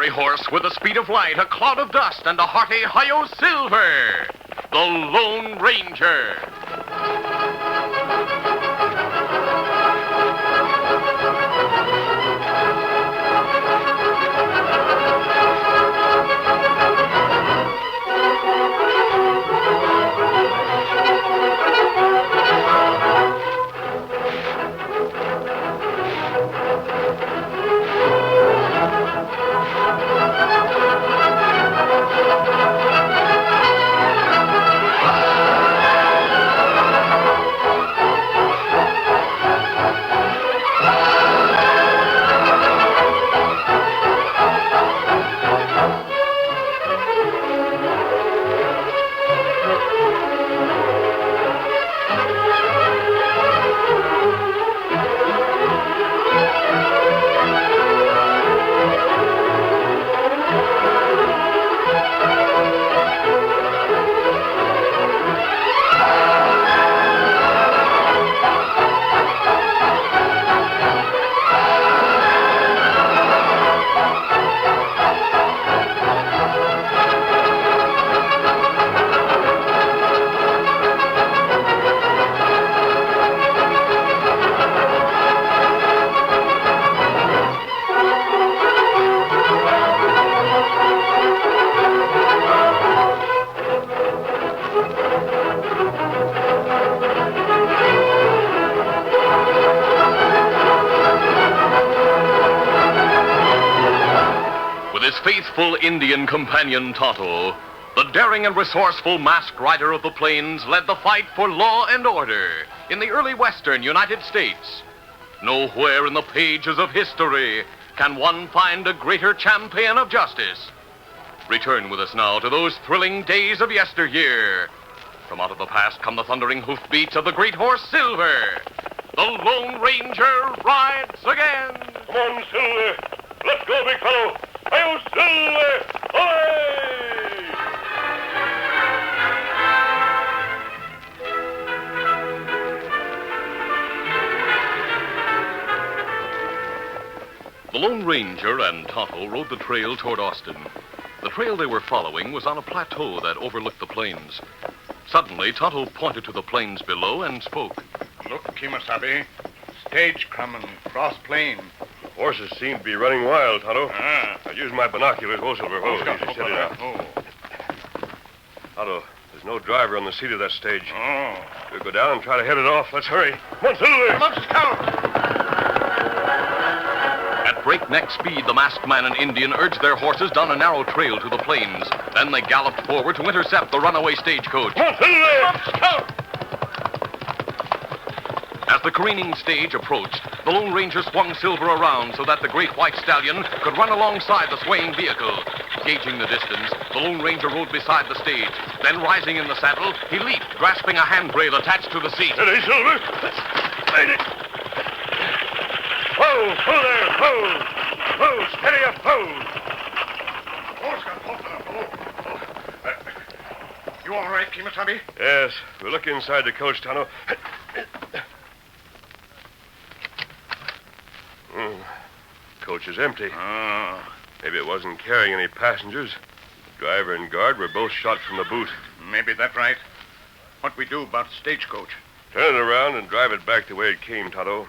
fiery horse with the speed of light, a cloud of dust, and a hearty hi-yo silver, the Lone Ranger. With his faithful Indian companion Tonto, the daring and resourceful masked rider of the plains led the fight for law and order in the early western United States. Nowhere in the pages of history can one find a greater champion of justice. Return with us now to those thrilling days of yesteryear. From out of the past come the thundering hoofbeats of the great horse Silver. The Lone Ranger rides again. Come on, Silver. Let's go, big fellow. Hi-yo, Silver! Away! The Lone Ranger and Tonto rode the trail toward Austin. The trail they were following was on a plateau that overlooked the plains. Suddenly, Tonto pointed to the plains below and spoke. Look, Kimasabi. Stage coming, cross plain. Horses seem to be running wild, Tonto. I'll use my binoculars. Whoa, Silver. Whoa, easy, steady now. Tonto, there's no driver on the seat of that stage. We'll go down and try to head it off. Let's hurry. Come on, Silver. Come on, Scout. At breakneck speed, the masked man and Indian urged their horses down a narrow trail to the plains. Then they galloped forward to intercept the runaway stagecoach. Come on, Silver. Come on, Scout. As the careening stage approached, the Lone Ranger swung Silver around so that the great white stallion could run alongside the swaying vehicle. Gauging the distance, the Lone Ranger rode beside the stage. Then, rising in the saddle, he leaped, grasping a handrail attached to the seat. Steady, Silver. Made it. Whoa, whoa there, whoa. Whoa, steady up, whoa. You all right, Kimasabi? Yes, we'll look inside the coach, Tonto. Coach is empty. Maybe it wasn't carrying any passengers. The driver and guard were both shot from the boot. Maybe that's right. What we do about the stagecoach? Turn it around and drive it back the way it came, Tonto.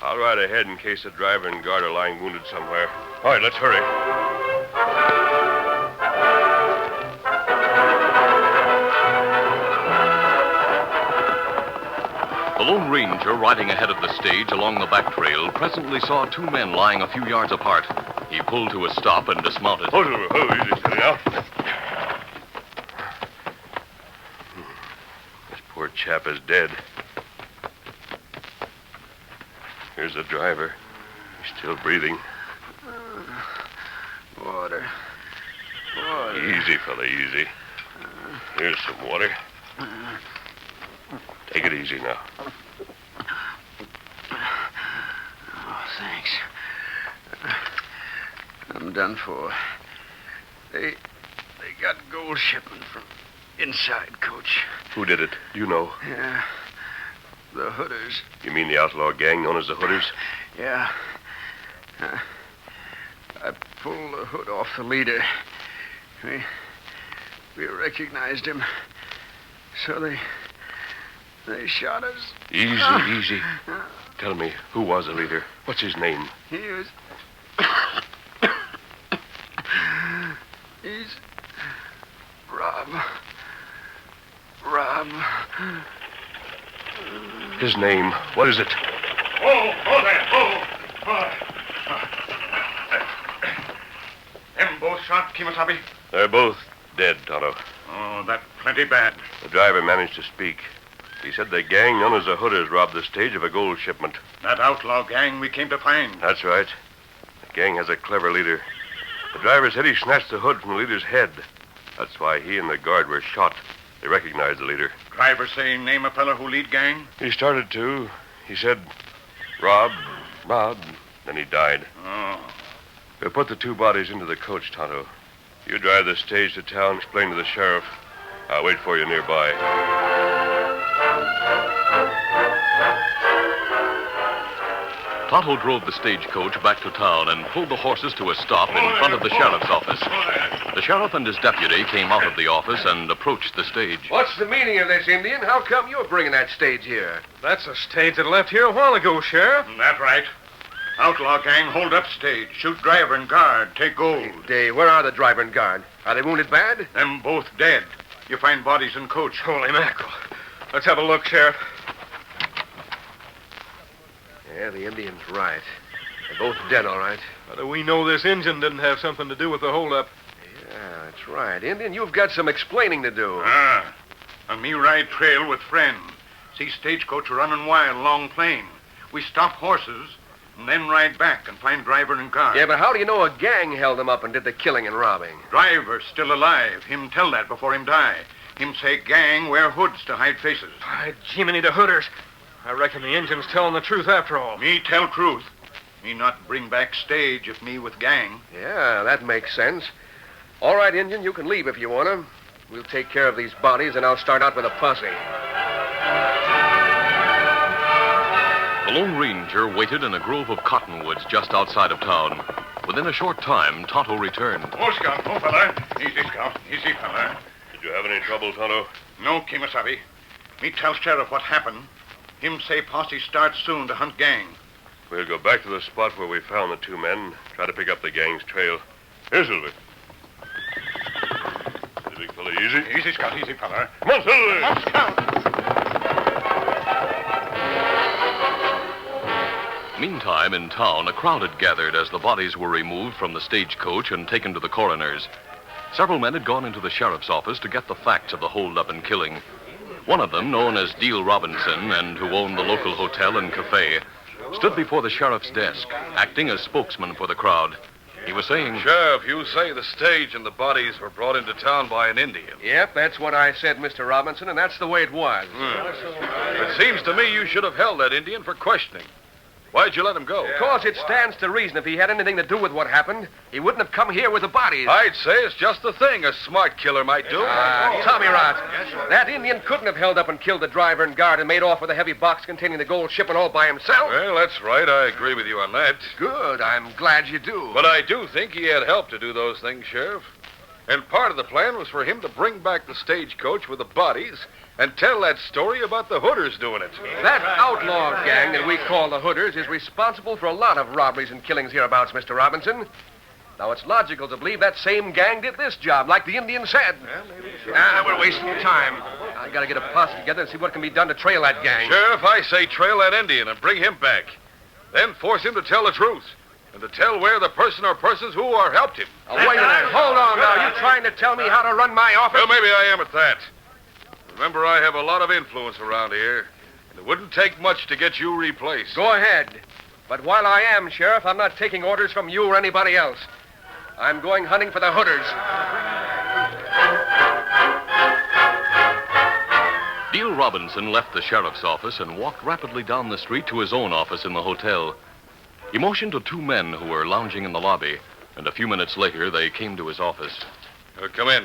I'll ride ahead in case the driver and guard are lying wounded somewhere. All right, let's hurry. The Lone Ranger, riding ahead of the stage along the back trail, presently saw two men lying a few yards apart. He pulled to a stop and dismounted. Oh, Silver. Oh, easy, steady now. This poor chap is dead. Here's the driver. He's still breathing. Water. Easy, fella, easy. Here's some water. Take it easy now. Oh, thanks. I'm done for. They got gold shipment from inside, Coach. Who did it? Do you know? Yeah. The Hooders. You mean the outlaw gang known as the Hooders? Yeah. I pulled the hood off the leader. We recognized him. So they shot us. Easy. Tell me, who was the leader? What's his name? He was... He's... Rob. His name, what is it? Oh, there. Them both shot, Kimasabi? They're both dead, Tonto. Oh, that's plenty bad. The driver managed to speak. He said the gang known as the Hooders robbed the stage of a gold shipment. That outlaw gang we came to find. That's right. The gang has a clever leader. The driver said he snatched the hood from the leader's head. That's why he and the guard were shot. They recognized the leader. Driver say name a fella who lead gang? He started to. He said, Rob. Then he died. Oh. We'll put the two bodies into the coach, Tonto. You drive the stage to town, explain to the sheriff. I'll wait for you nearby. Tonto drove the stagecoach back to town and pulled the horses to a stop in front of the sheriff's office. The sheriff and his deputy came out of the office and approached the stage. What's the meaning of this, Indian? How come you're bringing that stage here? That's a stage that left here a while ago, Sheriff. That's right. Outlaw gang hold up stage, shoot driver and guard, take gold. Hey, where are the driver and guard? Are they wounded bad? Them both dead. You find bodies in coach. Holy mackerel. Let's have a look, Sheriff. Yeah, the Indian's right. They're both dead, all right. How do we know this engine didn't have something to do with the holdup? Yeah, that's right. Indian, you've got some explaining to do. And me ride trail with friend. See stagecoach running wild along plain. We stop horses and then ride back and find driver and guard. Yeah, but how do you know a gang held them up and did the killing and robbing? Driver still alive. Him tell that before him die. Him say gang wear hoods to hide faces. By Jiminy the Hooders. I reckon the engine's telling the truth after all. Me tell truth. Me not bring back stage if me with gang. Yeah, that makes sense. All right, Indian, you can leave if you want to. We'll take care of these bodies, and I'll start out with a posse. The Lone Ranger waited in a grove of cottonwoods just outside of town. Within a short time, Tonto returned. Oh, Scout. Oh, fella. Easy, Scout. Easy, fella. Did you have any trouble, Tonto? No, Kimasabi. Me tell sheriff what happened. Him say posse starts soon to hunt gang. We'll go back to the spot where we found the two men, try to pick up the gang's trail. Here, Silver. The big fella, easy. Easy, Scout. Easy, fella. Come on, Silver. Come on, Scout. Meantime, in town, a crowd had gathered as the bodies were removed from the stagecoach and taken to the coroner's. Several men had gone into the sheriff's office to get the facts of the holdup and killing. One of them, known as Deal Robinson, and who owned the local hotel and cafe, stood before the sheriff's desk, acting as spokesman for the crowd. He was saying, Sheriff, you say the stage and the bodies were brought into town by an Indian. Yep, that's what I said, Mr. Robinson, and that's the way it was. It seems to me you should have held that Indian for questioning. Why'd you let him go? Because it stands to reason if he had anything to do with what happened, he wouldn't have come here with the bodies. I'd say it's just the thing a smart killer might do. Tommy Rot, that Indian couldn't have held up and killed the driver and guard and made off with a heavy box containing the gold shipment all by himself. Well, that's right. I agree with you on that. Good. I'm glad you do. But I do think he had help to do those things, Sheriff. And part of the plan was for him to bring back the stagecoach with the bodies and tell that story about the Hooders doing it. That outlaw gang that we call the Hooders is responsible for a lot of robberies and killings hereabouts, Mr. Robinson. Now, it's logical to believe that same gang did this job, like the Indian said. We're wasting time. I gotta get a posse together and see what can be done to trail that gang. Sheriff, I say trail that Indian and bring him back. Then force him to tell the truth. And to tell where the person or persons who are helped him. Wait a minute. Hold on now. You trying to tell me how to run my office? Well, maybe I am at that. Remember, I have a lot of influence around here, and it wouldn't take much to get you replaced. Go ahead. But while I am, Sheriff, I'm not taking orders from you or anybody else. I'm going hunting for the Hooders. Deal Robinson left the sheriff's office and walked rapidly down the street to his own office in the hotel. He motioned to two men who were lounging in the lobby, and a few minutes later they came to his office. Come in.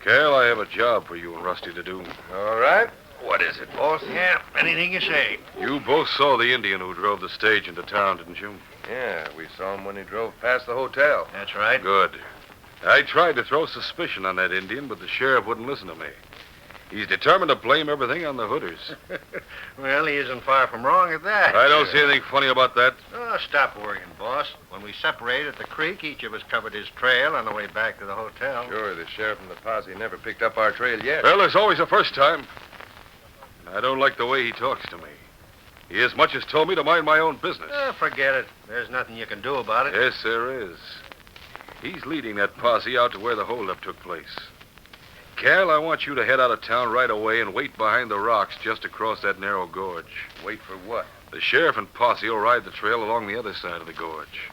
Cal, I have a job for you and Rusty to do. All right. What is it, boss? Yeah, anything you say. You both saw the Indian who drove the stage into town, didn't you? Yeah, we saw him when he drove past the hotel. That's right. Good. I tried to throw suspicion on that Indian, but the sheriff wouldn't listen to me. He's determined to blame everything on the Hooders. Well, he isn't far from wrong at that. I don't see anything funny about that. Oh, stop worrying, boss. When we separated at the creek, each of us covered his trail on the way back to the hotel. Sure, the sheriff and the posse never picked up our trail yet. Well, there's always a first time. I don't like the way he talks to me. He as much as told me to mind my own business. Forget it. There's nothing you can do about it. Yes, there is. He's leading that posse out to where the holdup took place. Cal, I want you to head out of town right away and wait behind the rocks just across that narrow gorge. Wait for what? The sheriff and posse will ride the trail along the other side of the gorge.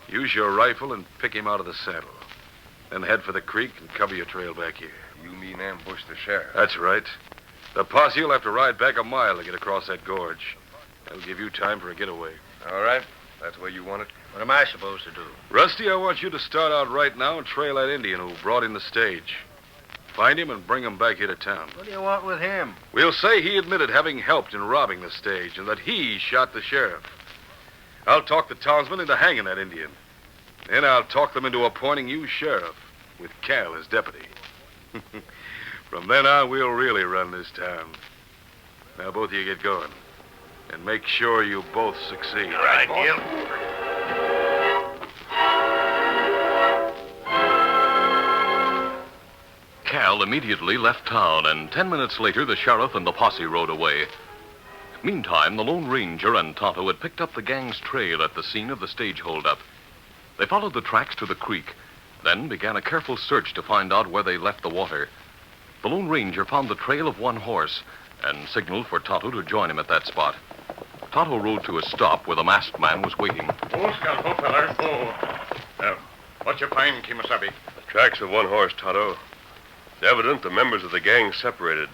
Use your rifle and pick him out of the saddle. Then head for the creek and cover your trail back here. You mean ambush the sheriff? That's right. The posse will have to ride back a mile to get across that gorge. That'll give you time for a getaway. All right. That's where you want it. What am I supposed to do? Rusty, I want you to start out right now and trail that Indian who brought in the stage. Find him and bring him back here to town. What do you want with him? We'll say he admitted having helped in robbing the stage and that he shot the sheriff. I'll talk the townsmen into hanging that Indian. Then I'll talk them into appointing you sheriff with Cal as deputy. From then on, we'll really run this town. Now, both of you get going. And make sure you both succeed. All right, Gil. Cal immediately left town, and 10 minutes later, the sheriff and the posse rode away. Meantime, the Lone Ranger and Tonto had picked up the gang's trail at the scene of the stage holdup. They followed the tracks to the creek, then began a careful search to find out where they left the water. The Lone Ranger found the trail of one horse and signaled for Tonto to join him at that spot. Tonto rode to a stop where the masked man was waiting. Oh, Scout, oh, feller. Oh. What you find, Kimasabi? The tracks of one horse, Tonto. It's evident the members of the gang separated,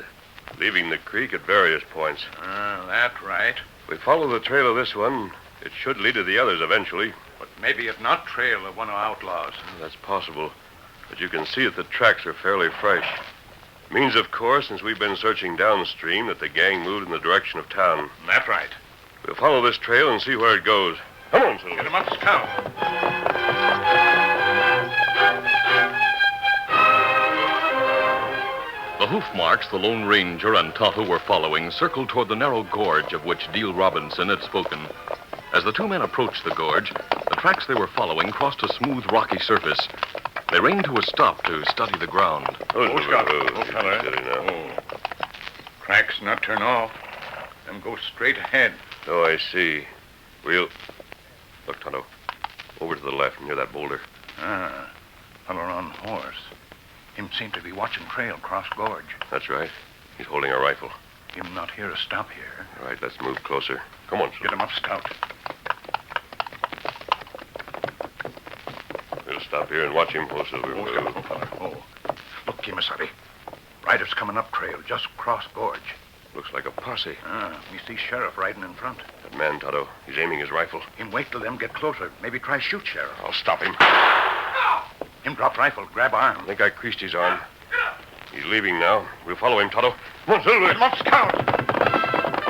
leaving the creek at various points. That's right. If we follow the trail of this one, it should lead to the others eventually. But maybe it not trail of one of outlaws. That's possible. But you can see that the tracks are fairly fresh. Means, of course, since we've been searching downstream, that the gang moved in the direction of town. That's right. We'll follow this trail and see where it goes. Come on, Silver. Get him up, Scout. The hoof marks the Lone Ranger and Tonto were following circled toward the narrow gorge of which Deal Robinson had spoken. As the two men approached the gorge, the tracks they were following crossed a smooth, rocky surface. They reined to a stop to study the ground. Oh, Scout. Oh, Oh, feller. steady now. Oh. Tracks not turn off. Them go straight ahead. Oh, I see. We'll... Look, Tonto. Over to the left near that boulder. Feller on horse. Him seem to be watching trail cross gorge. That's right. He's holding a rifle. Him not here to stop here. All right, let's move closer. Come on, Get Silver. him up, Scout. We'll stop here and watch him. Oh, Silver. Oh, Scout, oh, feller. Oh. Look, Kimasabi. Riders coming up trail, just cross gorge. Looks like a posse. We see sheriff riding in front. That man, Tonto, he's aiming his rifle. Him wait till them get closer. Maybe try shoot sheriff. I'll stop him. Him drop rifle, grab arm. I think I creased his arm. He's leaving now. We'll follow him, Tonto. Come on, Silver. Get him up, Scout.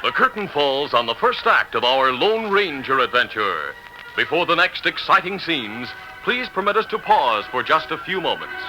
The curtain falls on the first act of our Lone Ranger adventure. Before the next exciting scenes, please permit us to pause for just a few moments.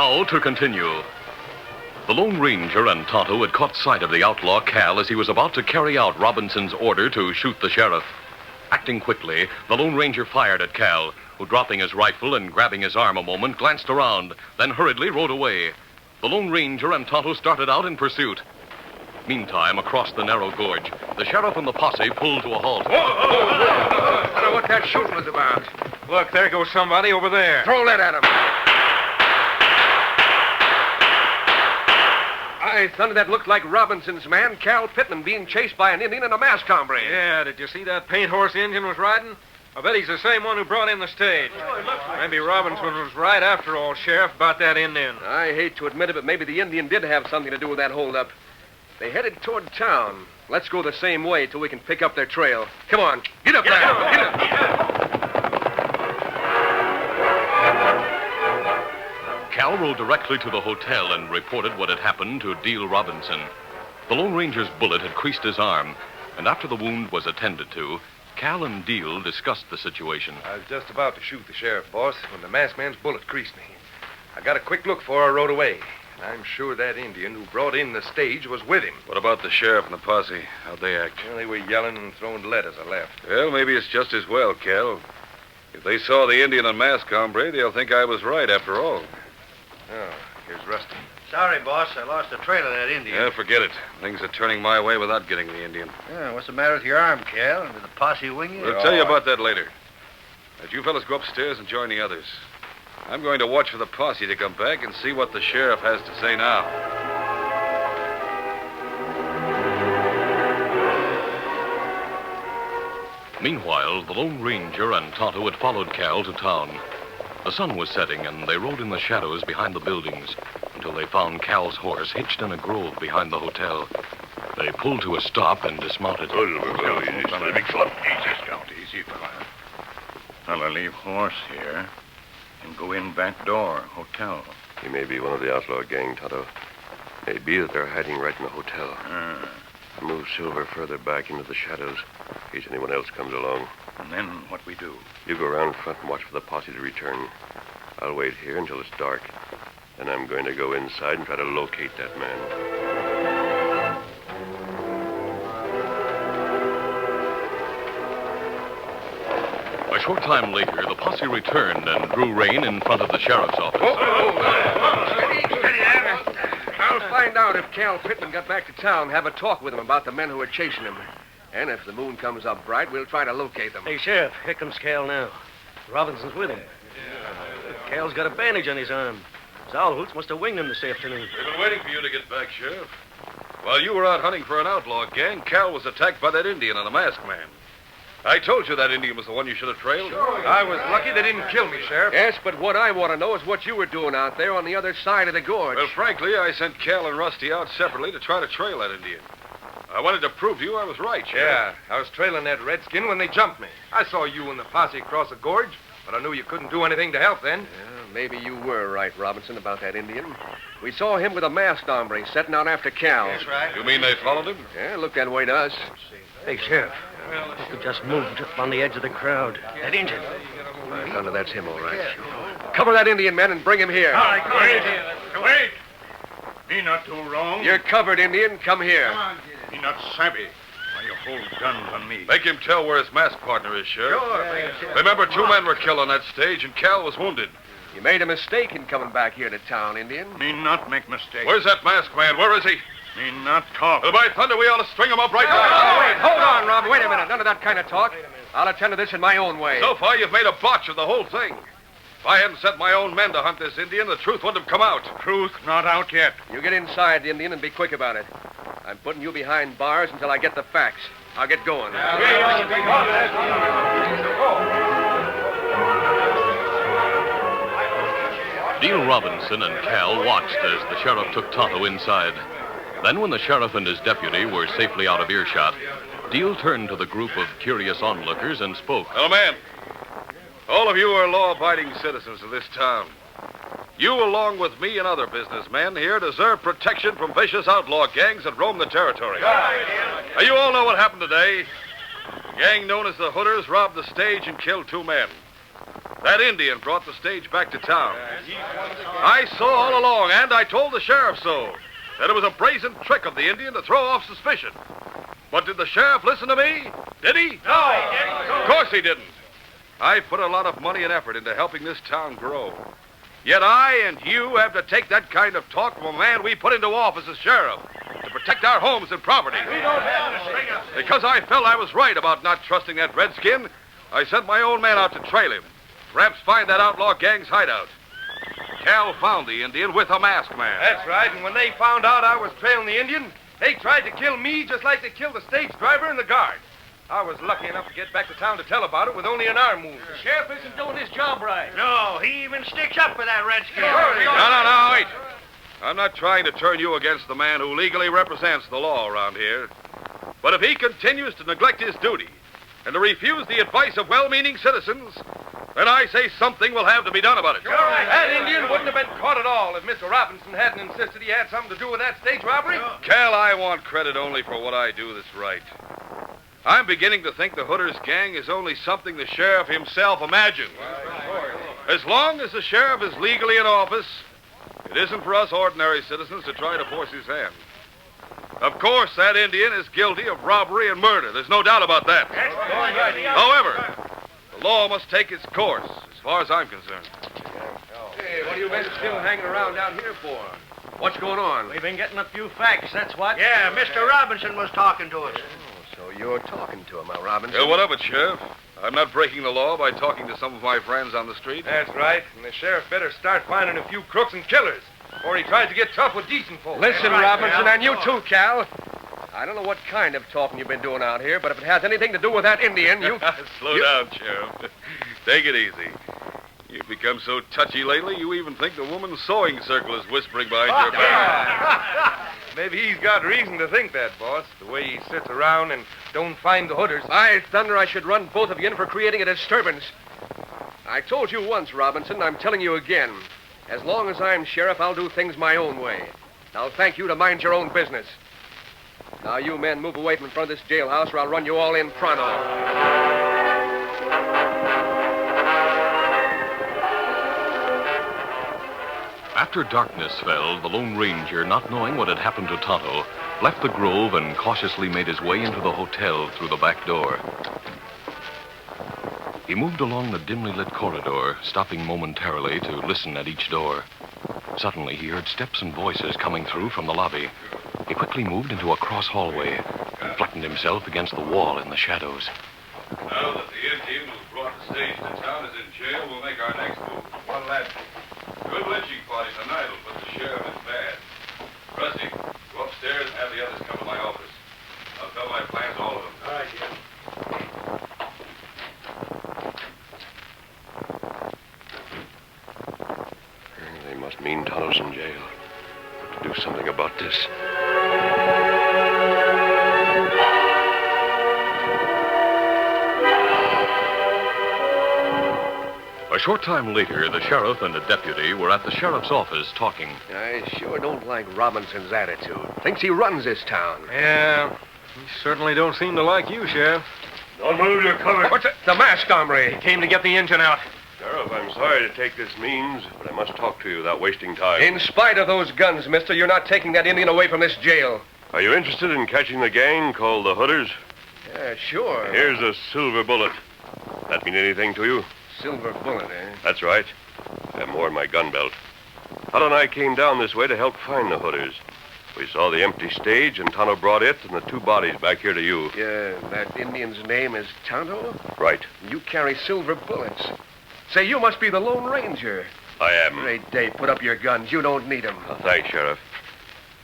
Now to continue. The Lone Ranger and Tonto had caught sight of the outlaw Cal as he was about to carry out Robinson's order to shoot the sheriff. Acting quickly, the Lone Ranger fired at Cal, who, dropping his rifle and grabbing his arm a moment, glanced around, then hurriedly rode away. The Lone Ranger and Tonto started out in pursuit. Meantime, across the narrow gorge, the sheriff and the posse pulled to a halt. I don't know what that shooting was about. Look, there goes somebody over there. Throw lead at him. I thunder, that looked like Robinson's man, Cal Pittman, being chased by an Indian in a masked hombre. Yeah, did you see that paint horse the Indian was riding? I bet he's the same one who brought in the stage. Maybe Robinson was right after all, Sheriff, about that Indian. I hate to admit it, but maybe the Indian did have something to do with that holdup. They headed toward town. Let's go the same way till we can pick up their trail. Come on, get up there. Get up. Cal rode directly to the hotel and reported what had happened to Deal Robinson. The Lone Ranger's bullet had creased his arm, and after the wound was attended to, Cal and Deal discussed the situation. I was just about to shoot the sheriff, boss, when the masked man's bullet creased me. I got a quick look before I rode away, and I'm sure that Indian who brought in the stage was with him. What about the sheriff and the posse? How'd they act? Well, they were yelling and throwing lead as I left. Well, maybe it's just as well, Cal. If they saw the Indian and masked hombre, they'll think I was right after all. Oh, here's Rusty. Sorry, boss. I lost the trail of that Indian. Yeah, forget it. Things are turning my way without getting the Indian. Yeah, what's the matter with your arm, Cal? Did the posse wing you? We'll tell you about that later. Let you fellas go upstairs and join the others. I'm going to watch for the posse to come back and see what the sheriff has to say now. Meanwhile, the Lone Ranger and Tonto had followed Cal to town. The sun was setting, and they rode in the shadows behind the buildings until they found Cal's horse hitched in a grove behind the hotel. They pulled to a stop and dismounted. Easy, fella. I'll leave horse here and go in back door, hotel. He may be one of the outlaw gang, Tonto. May be that they're hiding right in the hotel. Move Silver further back into the shadows in case anyone else comes along. And then what we do? You go around front and watch for the posse to return. I'll wait here until it's dark. Then I'm going to go inside and try to locate that man. A short time later, the posse returned and drew rein in front of the sheriff's office. I'll find out if Cal Pittman got back to town, have a talk with him about the men who were chasing him. And if the moon comes up bright, we'll try to locate them. Hey, Sheriff, here comes Cal now. Robinson's with him. Cal's got a bandage on his arm. Zalhoots must have winged him this afternoon. We've been waiting for you to get back, Sheriff. While you were out hunting for an outlaw gang, Cal was attacked by that Indian and a masked man. I told you that Indian was the one you should have trailed. Sure. I was lucky they didn't kill me, Sheriff. Yes, but what I want to know is what you were doing out there on the other side of the gorge. Well, frankly, I sent Cal and Rusty out separately to try to trail that Indian. I wanted to prove to you I was right, Sheriff. Yeah, I was trailing that redskin when they jumped me. I saw you and the posse cross the gorge, but I knew you couldn't do anything to help then. Yeah, maybe you were right, Robinson, about that Indian. We saw him with a masked hombre setting out after Cal. That's right. You mean they followed him? Yeah, looked that way to us. Hey, Sheriff, he just moved up on the edge of the crowd. That Indian. I thunder, that's him, all right. Cover that Indian man and bring him here. All right, go ahead. Wait. Me not do wrong. You're covered, Indian. Come here. Come on, me not savvy. Why you hold guns on me? Make him tell where his masked partner is, Sheriff. Sure. Remember, 2 men were killed on that stage, and Cal was wounded. You made a mistake in coming back here to town, Indian. Me not make mistake. Where's that masked man? Where is he? Me not talk. Well, by thunder, we ought to string him up right Oh, now. wait, hold on, Rob. Wait a minute. None of that kind of talk. I'll attend to this in my own way. So far, you've made a botch of the whole thing. If I hadn't sent my own men to hunt this Indian, the truth wouldn't have come out. Truth not out yet. You get inside, Indian, and be quick about it. I'm putting you behind bars until I get the facts. I'll get going. Deal Robinson and Cal watched as the sheriff took Tonto inside. Then, when the sheriff and his deputy were safely out of earshot, Deal turned to the group of curious onlookers and spoke. Well, man, all of you are law-abiding citizens of this town. You, along with me and other businessmen here, deserve protection from vicious outlaw gangs that roam the territory. Now, you all know what happened today. The gang known as the Hooders robbed the stage and killed 2 men. That Indian brought the stage back to town. I saw all along, and I told the sheriff so, that it was a brazen trick of the Indian to throw off suspicion. But did the sheriff listen to me? Did he? No, he didn't. Of course he didn't. I put a lot of money and effort into helping this town grow. Yet I and you have to take that kind of talk from a man we put into office as sheriff to protect our homes and property. We don't have to string us. Because I felt I was right about not trusting that redskin, I sent my own man out to trail him. Perhaps find that outlaw gang's hideout. Cal found the Indian with a masked man. That's right, and when they found out I was trailing the Indian, they tried to kill me just like they killed the stage driver and the guard. I was lucky enough to get back to town to tell about it with only an arm wound. The sheriff isn't doing his job right. No, he even sticks up for that redskin. No, wait. I'm not trying to turn you against the man who legally represents the law around here. But if he continues to neglect his duty and to refuse the advice of well-meaning citizens, then I say something will have to be done about it. That Indian wouldn't have been caught at all if Mr. Robinson hadn't insisted he had something to do with that stage robbery. Cal, I want credit only for what I do that's right. I'm beginning to think the Hooders gang is only something the sheriff himself imagined. As long as the sheriff is legally in office, it isn't for us ordinary citizens to try to force his hand. Of course, that Indian is guilty of robbery and murder. There's no doubt about that. However, the law must take its course, as far as I'm concerned. Hey, what are you men still hanging around down here for? What's going on? We've been getting a few facts, that's what. Yeah, Mr. Robinson was talking to us. So you're talking to him, huh, Robinson? What of it, Sheriff? I'm not breaking the law by talking to some of my friends on the street. That's right, and the sheriff better start finding a few crooks and killers before he tries to get tough with decent folks. Listen, right, Robinson, Cal. and you too, Cal. I don't know what kind of talking you've been doing out here, but if it has anything to do with that Indian, you... Slow down, Sheriff. Take it easy. You've become so touchy lately, you even think the woman's sewing circle is whispering behind your back. Maybe he's got reason to think that, boss, the way he sits around and don't find the Hooders. By thunder, I should run both of you in for creating a disturbance. I told you once, Robinson, I'm telling you again. As long as I'm sheriff, I'll do things my own way. I'll thank you to mind your own business. Now, you men move away from in front of this jailhouse or I'll run you all in pronto. After darkness fell, the Lone Ranger, not knowing what had happened to Tonto, left the grove and cautiously made his way into the hotel through the back door. He moved along the dimly lit corridor, stopping momentarily to listen at each door. Suddenly, he heard steps and voices coming through from the lobby. He quickly moved into a cross hallway and flattened himself against the wall in the shadows. Now that the Indian who brought the stage to town is in jail, we'll make our next move. What'll that be? Good lynching party tonight will put the sheriff in bad. Rusty, go upstairs and have the others come to my office. I'll tell my plans to all of them. All right, Jim. They must mean Tonto's in jail. To do something about this. A short time later, the sheriff and a deputy were at the sheriff's office talking. I sure don't like Robinson's attitude. Thinks he runs this town. Yeah, he certainly don't seem to like you, Sheriff. Don't move your cover. What's it? The masked hombre. Came to get the engine out. Sheriff, I'm sorry to take this means, but I must talk to you without wasting time. In spite of those guns, mister, you're not taking that Indian away from this jail. Are you interested in catching the gang called the Hooders? Yeah, sure. Here's a silver bullet. That mean anything to you? Silver bullet, eh? That's right. I have more in my gun belt. Tonto and I came down this way to help find the Hooders. We saw the empty stage, and Tonto brought it and the two bodies back here to you. Yeah, that Indian's name is Tonto? Right. You carry silver bullets. Say, you must be the Lone Ranger. I am. Great day. Put up your guns. You don't need them. Thanks, Sheriff.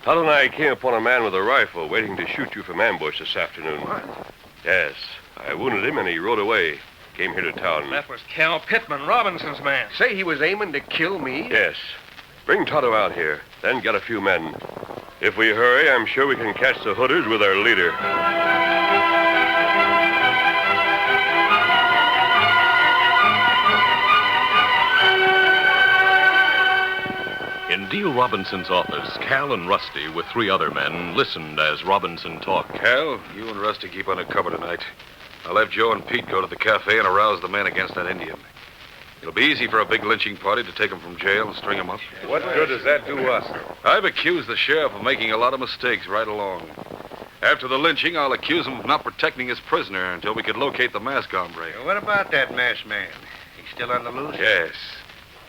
Tonto and I came upon a man with a rifle waiting to shoot you from ambush this afternoon. What? Yes. I wounded him, and he rode away. Came here to town. That was Cal Pittman, Robinson's man. Say he was aiming to kill me? Yes. Bring Tonto out here, then get a few men. If we hurry, I'm sure we can catch the Hooders with our leader. In Deal Robinson's office, Cal and Rusty, with three other men, listened as Robinson talked. Cal, you and Rusty keep under cover tonight. I'll have Joe and Pete go to the cafe and arouse the men against that Indian. It'll be easy for a big lynching party to take him from jail and string him up. What good does that do us? I've accused the sheriff of making a lot of mistakes right along. After the lynching, I'll accuse him of not protecting his prisoner until we could locate the masked hombre. What about that masked man? He's still on the loose? Yes.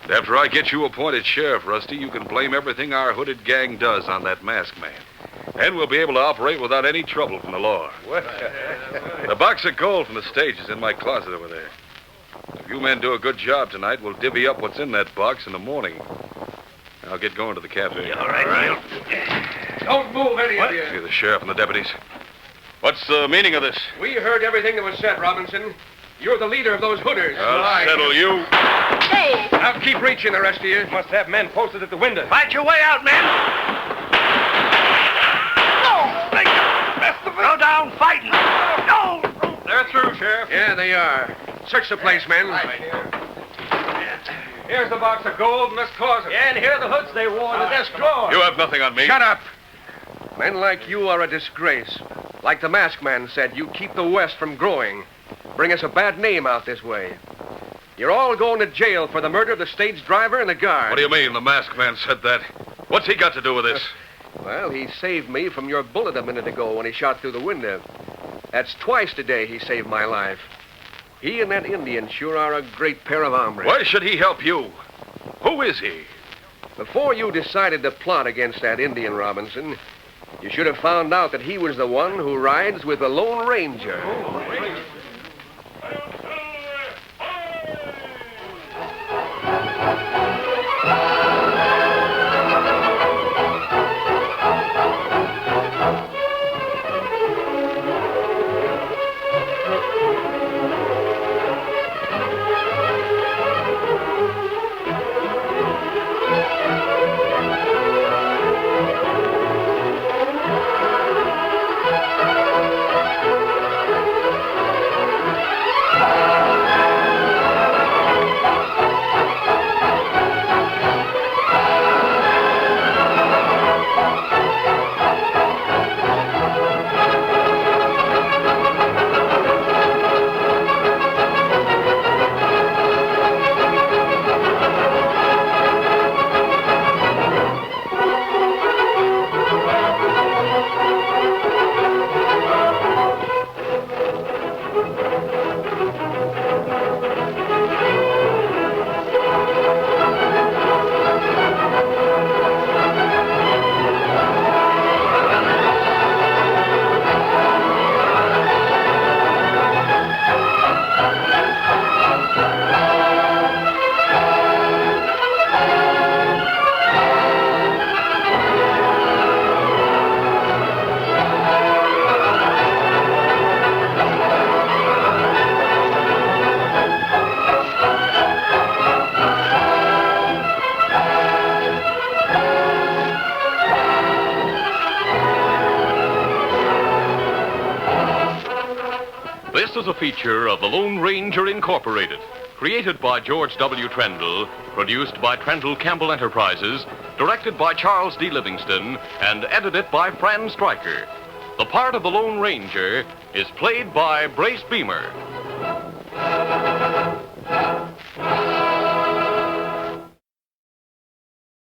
And after I get you appointed sheriff, Rusty, you can blame everything our hooded gang does on that masked man. And we'll be able to operate without any trouble from the law. What? The box of gold from the stage is in my closet over there. If you men do a good job tonight, we'll divvy up what's in that box in the morning. I'll get going to the cafe. All right. Don't move, any of you. See the sheriff and the deputies. What's the meaning of this? We heard everything that was said, Robinson. You're the leader of those hooders. I'll settle you. Now keep reaching, the rest of you. Must have men posted at the window. Fight your way out, men! Go down fighting! No! They're through, Sheriff. Yeah, they are. Search the place, men. Here's the box of gold in this closet. Yeah, and here are the hoods they wore in the desk drawer. You have nothing on me. Shut up! Men like you are a disgrace. Like the masked man said, you keep the West from growing. Bring us a bad name out this way. You're all going to jail for the murder of the stage driver and the guard. What do you mean the masked man said that? What's he got to do with this? Well, he saved me from your bullet a minute ago when he shot through the window. That's twice today he saved my life. He and that Indian sure are a great pair of hombres. Why should he help you? Who is he? Before you decided to plot against that Indian, Robinson, you should have found out that he was the one who rides with the Lone Ranger. This is a feature of the Lone Ranger Incorporated, created by George W. Trendle, produced by Trendle Campbell Enterprises, directed by Charles D. Livingston, and edited by Fran Stryker. The part of the Lone Ranger is played by Brace Beamer.